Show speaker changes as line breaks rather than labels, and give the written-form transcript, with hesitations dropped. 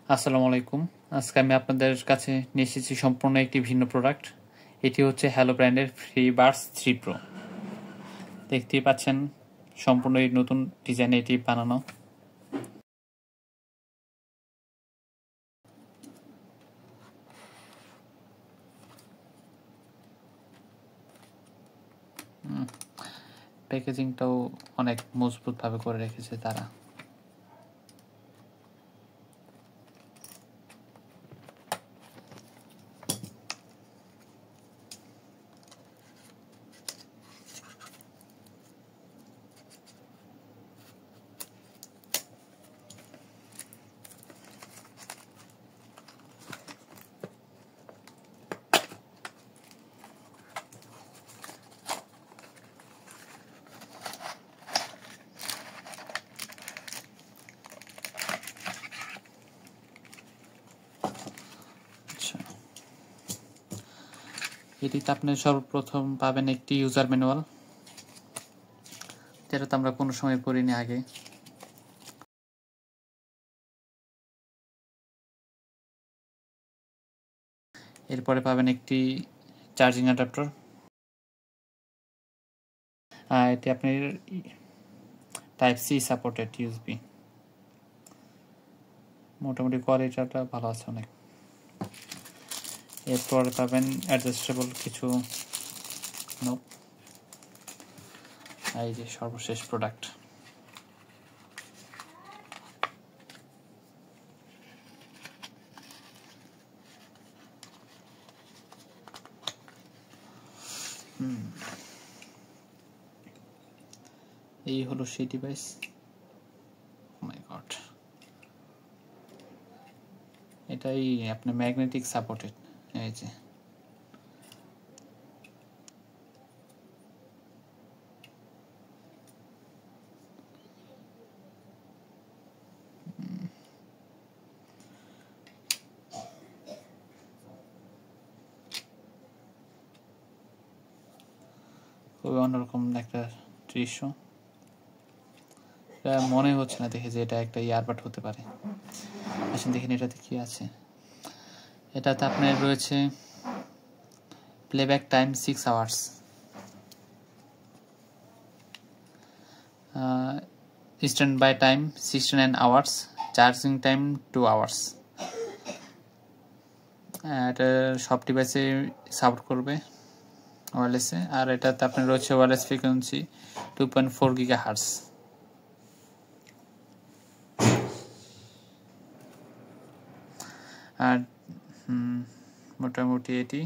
আসসালামু আলাইকুম। আজকে আমি আপনাদের কাছে নিয়ে এসেছি সম্পূর্ণ একটি ভিন্ন প্রোডাক্ট। এটি হচ্ছে হ্যালো ব্র্যান্ডের ফ্রিবাডস 3 প্রো। দেখতেই পাচ্ছেন সম্পূর্ণ এই নতুন ডিজাইনে এটি বানানো। প্যাকেজিংটাও অনেক মজবুতভাবে করে রেখেছে তারা। আচ্ছা, এটিতে আপনি সর্বপ্রথম পাবেন একটি ইউজার ম্যানুয়াল, যেটা তো আমরা কোনো সময় পড়িনি আগে। এরপরে পাবেন একটি চার্জিং অ্যাডাপ্টার। এটি আপনার টাইপ সি সাপোর্টেড ইউএসবি। মোটামুটি কোয়ালিটিটা ভালো আছে অনেক। এরপর পাবেন অ্যাডজাস্টেবল কিছু নোব। এই যে সর্বশেষ প্রোডাক্ট। এই হলো সেই ডিভাইস। মাই গড, এটাই আপনার ম্যাগনেটিক সাপোর্টেড। এই যে খুবই অন্যরকম একটা দৃশ্য। এটা মনে হচ্ছে না দেখে যে এটা একটা ইয়ারবাড হতে পারে। আসেন দেখেন এটাতে কি আছে। এটাতে আপনার রয়েছে playback time 6 hours, standby time 69 hours, charging time 2 hours. এটা সব ডিভাইসে সাপোর্ট করবে ওয়্যারলেসে। আর এটাতে আপনার রয়েছে ওয়্যারলেস ফ্রিকোয়েন্সি 2.4 গিগাহার্টজ। আর মোটামুটি এটি